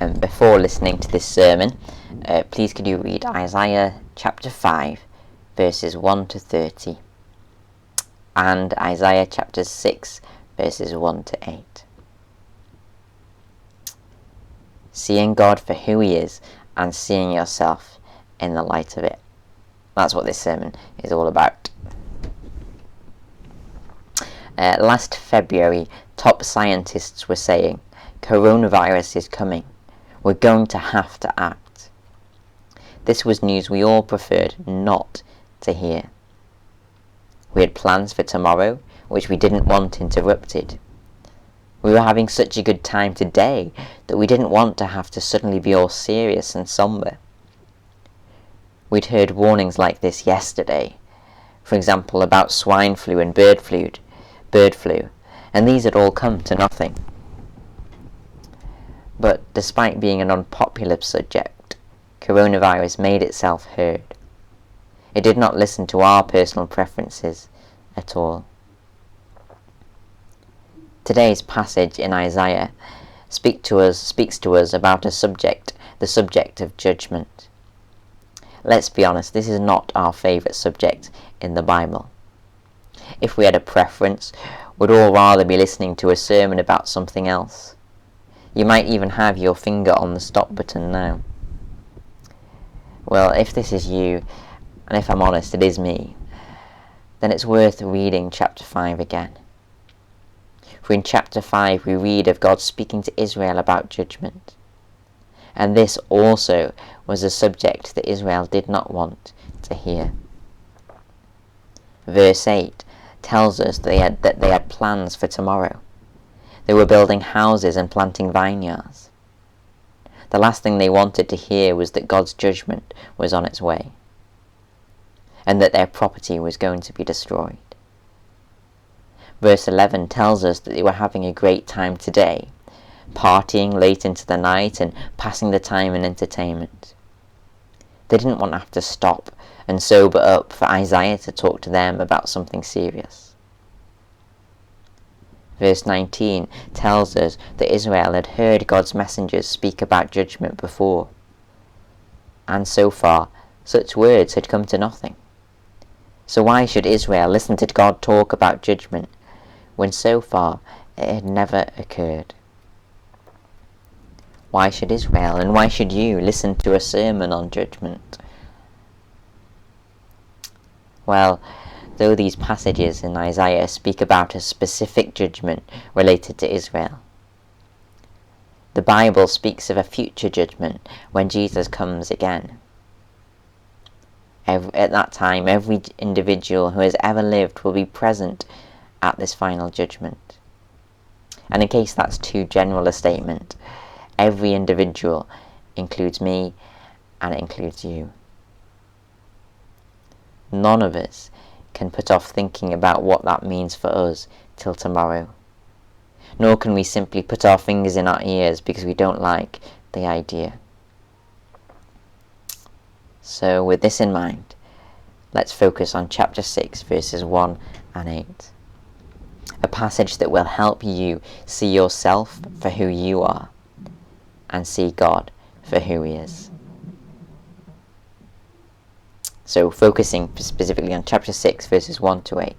Before listening to this sermon, please could you read Isaiah chapter 5 verses 1 to 30 and Isaiah chapter 6 verses 1 to 8. Seeing God for who he is and seeing yourself in the light of it. That's what this sermon is all about. Last February, top scientists were saying, coronavirus is coming. We're going to have to act. This was news we all preferred not to hear. We had plans for tomorrow, which we didn't want interrupted. We were having such a good time today that we didn't want to have to suddenly be all serious and somber. We'd heard warnings like this yesterday, for example about swine flu and bird flu, and these had all come to nothing. But despite being an unpopular subject, coronavirus made itself heard. It did not listen to our personal preferences at all. Today's passage in Isaiah speaks to us about the subject of judgment. Let's be honest, this is not our favourite subject in the Bible. If we had a preference, we'd all rather be listening to a sermon about something else. You might even have your finger on the stop button now. Well, if this is you, and if I'm honest, it is me, then it's worth reading chapter 5 again. For in chapter 5 we read of God speaking to Israel about judgment. And this also was a subject that Israel did not want to hear. Verse 8 tells us that they had plans for tomorrow. They were building houses and planting vineyards. The last thing they wanted to hear was that God's judgment was on its way, and that their property was going to be destroyed. Verse 11 tells us that they were having a great time today, partying late into the night and passing the time in entertainment. They didn't want to have to stop and sober up for Isaiah to talk to them about something serious. Verse 19 tells us that Israel had heard God's messengers speak about judgment before, and so far such words had come to nothing. So why should Israel listen to God talk about judgment when so far it had never occurred? Why should Israel, and why should you, listen to a sermon on judgment? Well, though these passages in Isaiah speak about a specific judgment related to Israel, the Bible speaks of a future judgment when Jesus comes again. At that time, every individual who has ever lived will be present at this final judgment. And in case that's too general a statement, every individual includes me and it includes you. None of us can put off thinking about what that means for us till tomorrow. Nor can we simply put our fingers in our ears because we don't like the idea. So with this in mind, let's focus on chapter 6 verses 1 and 8. A passage that will help you see yourself for who you are and see God for who he is. So focusing specifically on chapter 6 verses 1 to 8.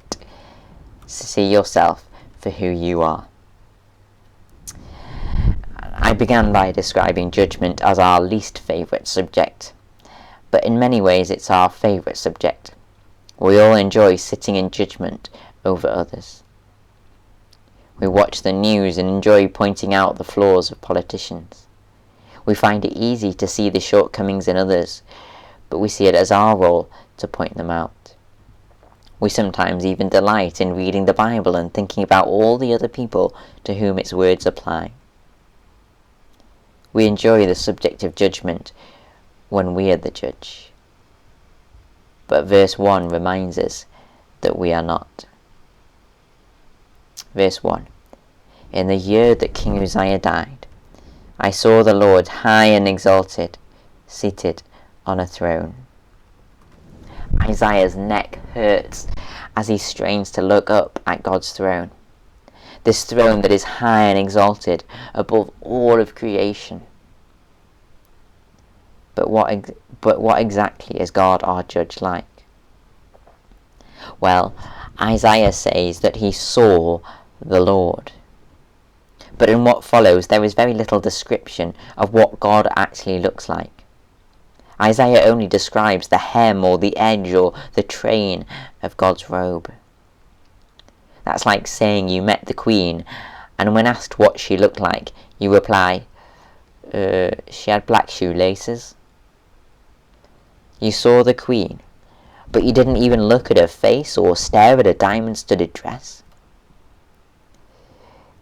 See yourself for who you are. I began by describing judgment as our least favourite subject, but in many ways it's our favourite subject. We all enjoy sitting in judgment over others. We watch the news and enjoy pointing out the flaws of politicians. We find it easy to see the shortcomings in others, but we see it as our role to point them out. We sometimes even delight in reading the Bible and thinking about all the other people to whom its words apply. We enjoy the subject of judgment when we are the judge. But verse 1 reminds us that we are not. Verse 1. In the year that King Uzziah died, I saw the Lord high and exalted, seated on a throne. Isaiah's neck hurts as he strains to look up at God's throne. This throne that is high and exalted above all of creation. But what exactly is God our judge like? Well, Isaiah says that he saw the Lord. But in what follows, there is very little description of what God actually looks like. Isaiah only describes the hem or the edge or the train of God's robe. That's like saying you met the Queen, and when asked what she looked like, you reply, she had black shoelaces. You saw the Queen, but you didn't even look at her face or stare at her diamond-studded dress.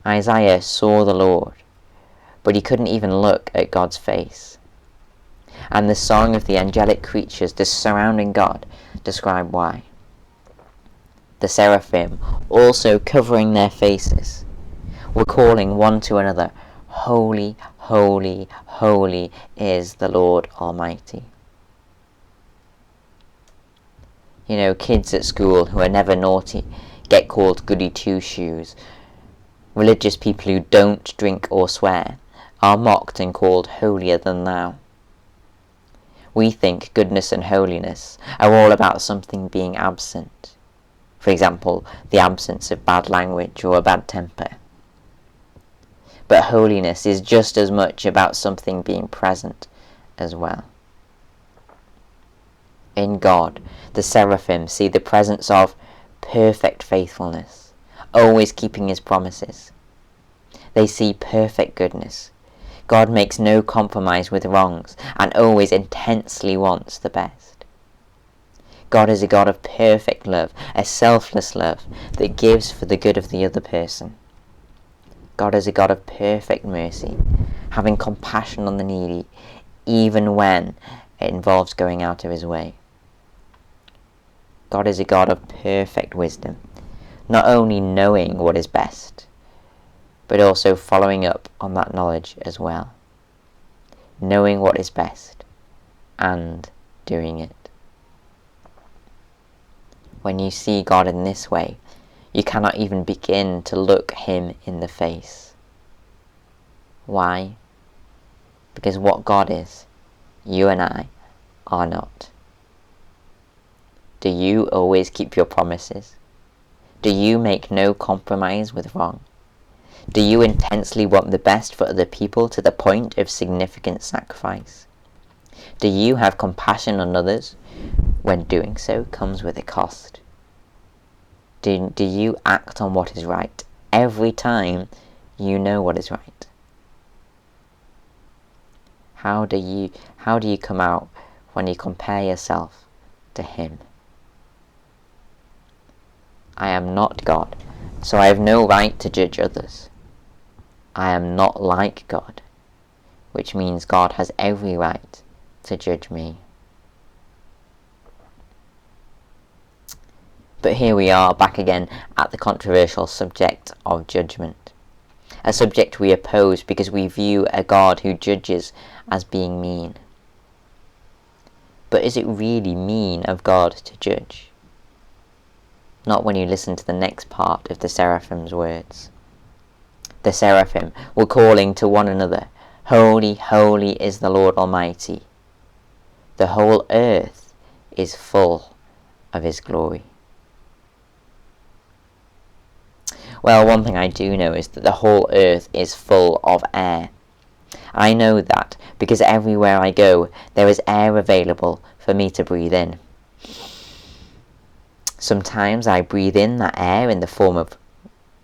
Isaiah saw the Lord, but he couldn't even look at God's face. And the song of the angelic creatures surrounding God describe why. The seraphim, also covering their faces, were calling one to another, "Holy, holy, holy is the Lord Almighty." You know, kids at school who are never naughty get called goody two-shoes. Religious people who don't drink or swear are mocked and called holier than thou. We think goodness and holiness are all about something being absent. For example, the absence of bad language or a bad temper. But holiness is just as much about something being present as well. In God, the seraphim see the presence of perfect faithfulness, always keeping his promises. They see perfect goodness. God makes no compromise with wrongs and always intensely wants the best. God is a God of perfect love, a selfless love that gives for the good of the other person. God is a God of perfect mercy, having compassion on the needy, even when it involves going out of his way. God is a God of perfect wisdom, not only knowing what is best, but also following up on that knowledge as well. Knowing what is best and doing it. When you see God in this way, you cannot even begin to look him in the face. Why? Because what God is, you and I are not. Do you always keep your promises? Do you make no compromise with wrong? Do you intensely want the best for other people to the point of significant sacrifice? Do you have compassion on others when doing so comes with a cost? Do you act on what is right every time you know what is right? How do you come out when you compare yourself to him? I am not God, so I have no right to judge others. I am not like God, which means God has every right to judge me. But here we are back again at the controversial subject of judgment. A subject we oppose because we view a God who judges as being mean. But is it really mean of God to judge? Not when you listen to the next part of the seraphim's words. The seraphim were calling to one another, "Holy, holy is the Lord Almighty. The whole earth is full of his glory." Well, one thing I do know is that the whole earth is full of air. I know that because everywhere I go, there is air available for me to breathe in. Sometimes I breathe in that air in the form of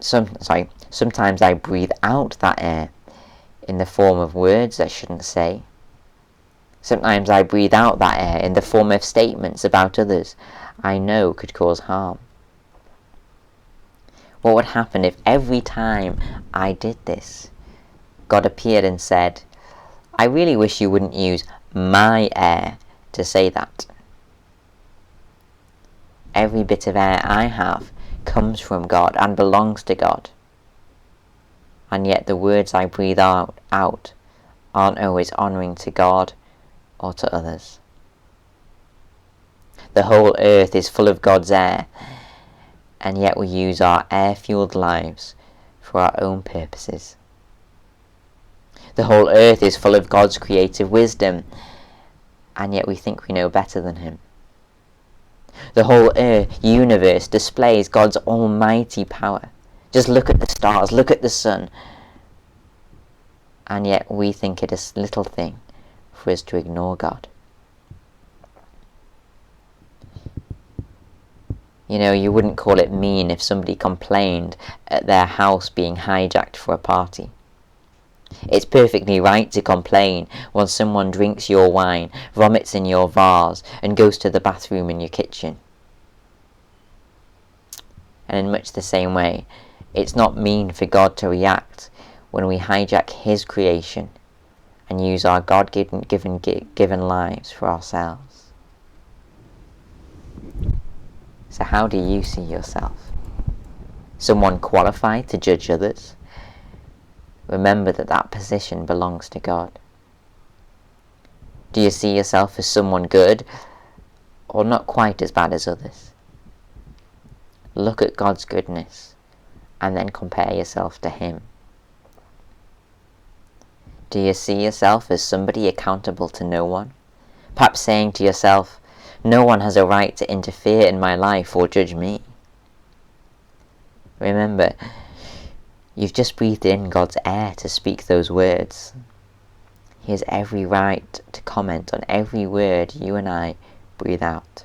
sometimes I breathe out that air in the form of words I shouldn't say. Sometimes I breathe out that air in the form of statements about others I know could cause harm. What would happen if every time I did this, God appeared and said, "I really wish you wouldn't use my air to say that. Every bit of air I have comes from God and belongs to God. And yet the words I breathe out aren't always honouring to God or to others." The whole earth is full of God's air, and yet we use our air-fueled lives for our own purposes. The whole earth is full of God's creative wisdom, and yet we think we know better than him. The whole universe displays God's almighty power. Just look at the stars, look at the sun, and yet we think it a little thing for us to ignore God. You know, you wouldn't call it mean if somebody complained at their house being hijacked for a party. It's perfectly right to complain when someone drinks your wine, vomits in your vase, and goes to the bathroom in your kitchen. And in much the same way, it's not mean for God to react when we hijack his creation and use our God-given lives for ourselves. So how do you see yourself? Someone qualified to judge others? Remember that that position belongs to God. Do you see yourself as someone good, or not quite as bad as others? Look at God's goodness, and then compare yourself to him. Do you see yourself as somebody accountable to no one? Perhaps saying to yourself, no one has a right to interfere in my life or judge me. Remember, you've just breathed in God's air to speak those words. He has every right to comment on every word you and I breathe out.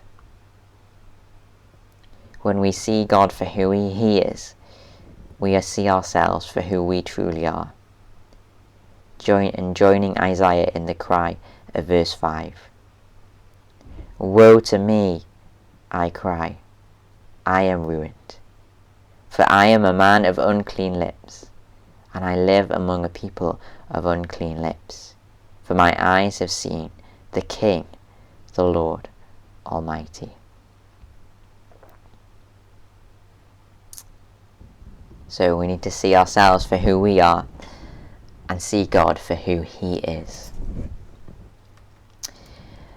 When we see God for who he is, we see ourselves for who we truly are. Joining Isaiah in the cry of verse 5. Woe to me, I cry, I am ruined. For I am a man of unclean lips, and I live among a people of unclean lips. For my eyes have seen the King, the Lord Almighty. So we need to see ourselves for who we are, and see God for who he is.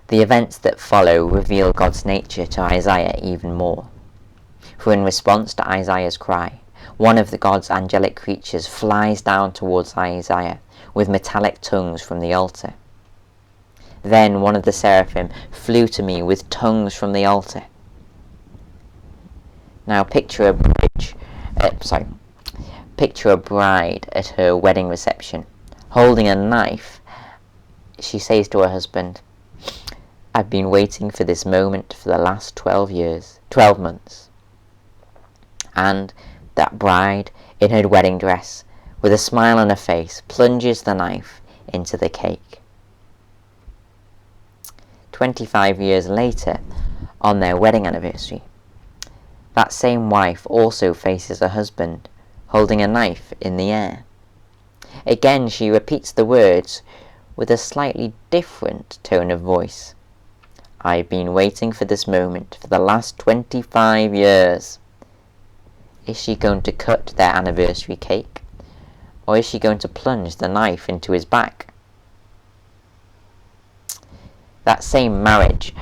The events that follow reveal God's nature to Isaiah even more. For in response to Isaiah's cry, one of the God's angelic creatures flies down towards Isaiah with metallic tongues from the altar. Then one of the seraphim flew to me with tongues from the altar. Now picture a bride at her wedding reception, holding a knife. She says to her husband, I've been waiting for this moment for the last 12 months. And that bride, in her wedding dress, with a smile on her face, plunges the knife into the cake. 25 years later, on their wedding anniversary, that same wife also faces her husband, holding a knife in the air. Again, she repeats the words with a slightly different tone of voice. I've been waiting for this moment for the last 25 years. Is she going to cut their anniversary cake? Or is she going to plunge the knife into his back? That same knife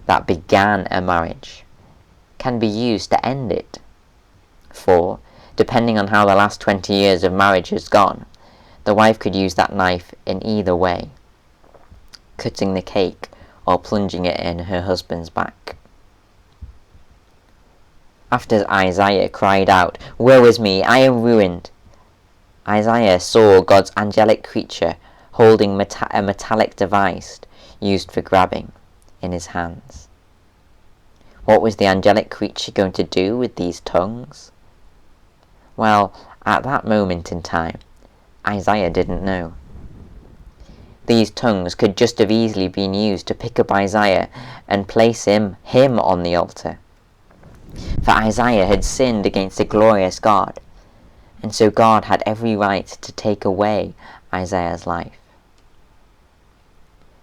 that began a marriage can be used to end it. For, depending on how the last 20 years of marriage has gone, the wife could use that knife in either way, cutting the cake or plunging it in her husband's back. After Isaiah cried out, Woe is me, I am ruined, Isaiah saw God's angelic creature holding a metallic device used for grabbing in his hands. What was the angelic creature going to do with these tongues? Well, at that moment in time, Isaiah didn't know. These tongues could just have easily been used to pick up Isaiah and place him on the altar. For Isaiah had sinned against a glorious God, and so God had every right to take away Isaiah's life.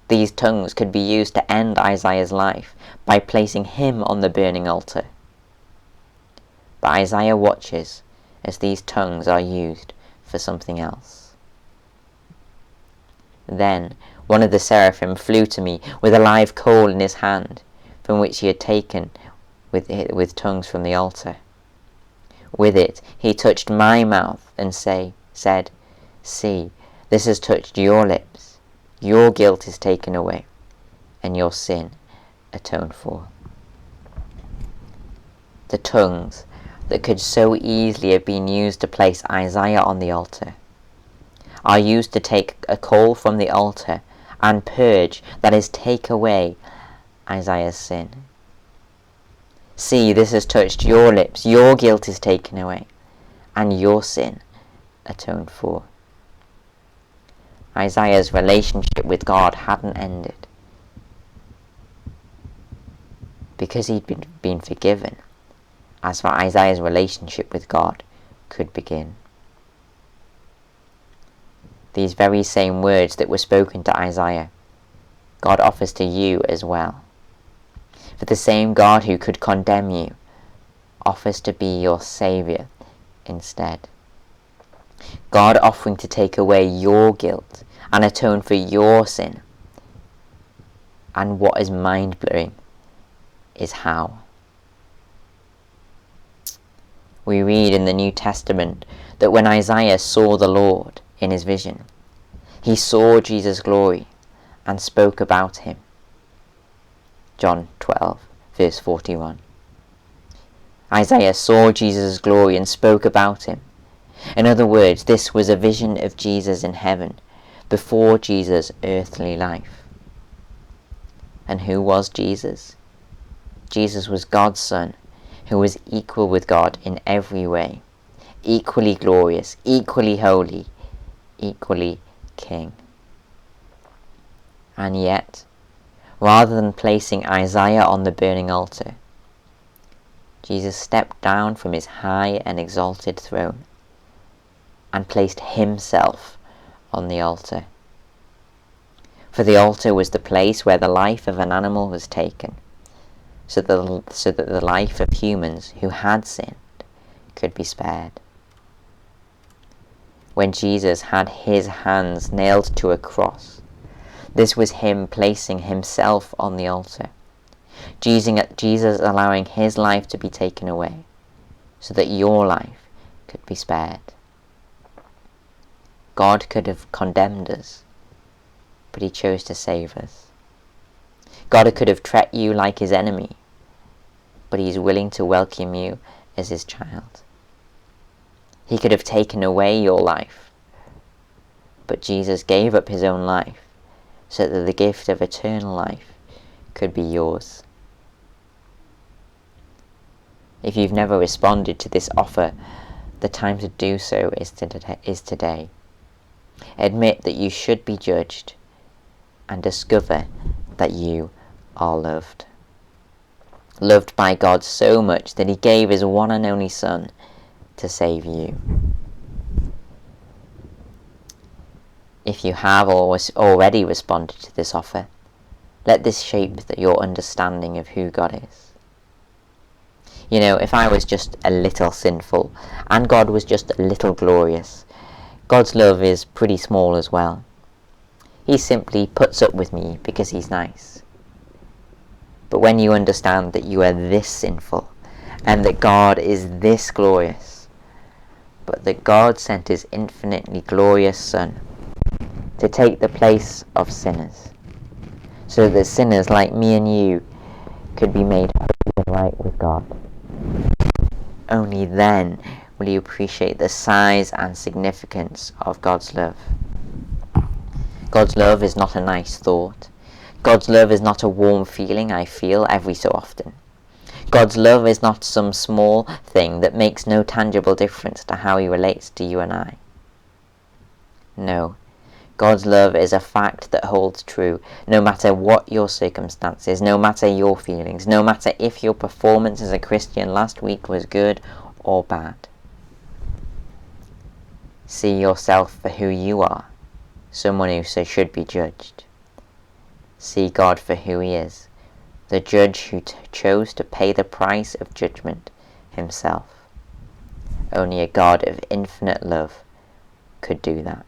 These tongues could be used to end Isaiah's life by placing him on the burning altar. But Isaiah watches as these tongues are used for something else. Then one of the seraphim flew to me with a live coal in his hand, from which he had taken with tongues from the altar. With it he touched my mouth and said, See, this has touched your lips. your guilt is taken away, and your sin atoned for. The tongues that could so easily have been used to place Isaiah on the altar are used to take a coal from the altar and purge, that is, take away Isaiah's sin. See, this has touched your lips, your guilt is taken away, and your sin atoned for. Isaiah's relationship with God hadn't ended. Because he'd been forgiven, as for Isaiah's relationship with God could begin. These very same words that were spoken to Isaiah, God offers to you as well. For the same God who could condemn you offers to be your Saviour instead. God offering to take away your guilt and atone for your sin. And what is mind-blowing is how. We read in the New Testament that when Isaiah saw the Lord in his vision, he saw Jesus' glory and spoke about him. John 12, verse 41. Isaiah saw Jesus' glory and spoke about him. In other words, this was a vision of Jesus in heaven before Jesus' earthly life. And who was Jesus? Jesus was God's Son, who was equal with God in every way, equally glorious, equally holy, equally King. And yet, rather than placing Isaiah on the burning altar, Jesus stepped down from his high and exalted throne and placed himself on the altar. For the altar was the place where the life of an animal was taken, so that the life of humans who had sinned could be spared. When Jesus had his hands nailed to a cross, this was him placing himself on the altar. Jesus allowing his life to be taken away, so that your life could be spared. God could have condemned us, but he chose to save us. God could have treated you like his enemy, but he is willing to welcome you as his child. He could have taken away your life, but Jesus gave up his own life so that the gift of eternal life could be yours. If you've never responded to this offer, the time to do so is today. Admit that you should be judged and discover that you are loved. Loved by God so much that he gave his one and only Son to save you. If you have already responded to this offer, let this shape your understanding of who God is. You know, if I was just a little sinful and God was just a little glorious, God's love is pretty small as well. He simply puts up with me because he's nice. But when you understand that you are this sinful and that God is this glorious, but that God sent his infinitely glorious Son to take the place of sinners, so that sinners like me and you could be made holy and right with God. Only then will you appreciate the size and significance of God's love. God's love is not a nice thought. God's love is not a warm feeling I feel every so often. God's love is not some small thing that makes no tangible difference to how he relates to you and I. No, God's love is a fact that holds true no matter what your circumstances, no matter your feelings, no matter if your performance as a Christian last week was good or bad. See yourself for who you are, someone who should be judged. See God for who he is, the judge who chose to pay the price of judgment himself. Only a God of infinite love could do that.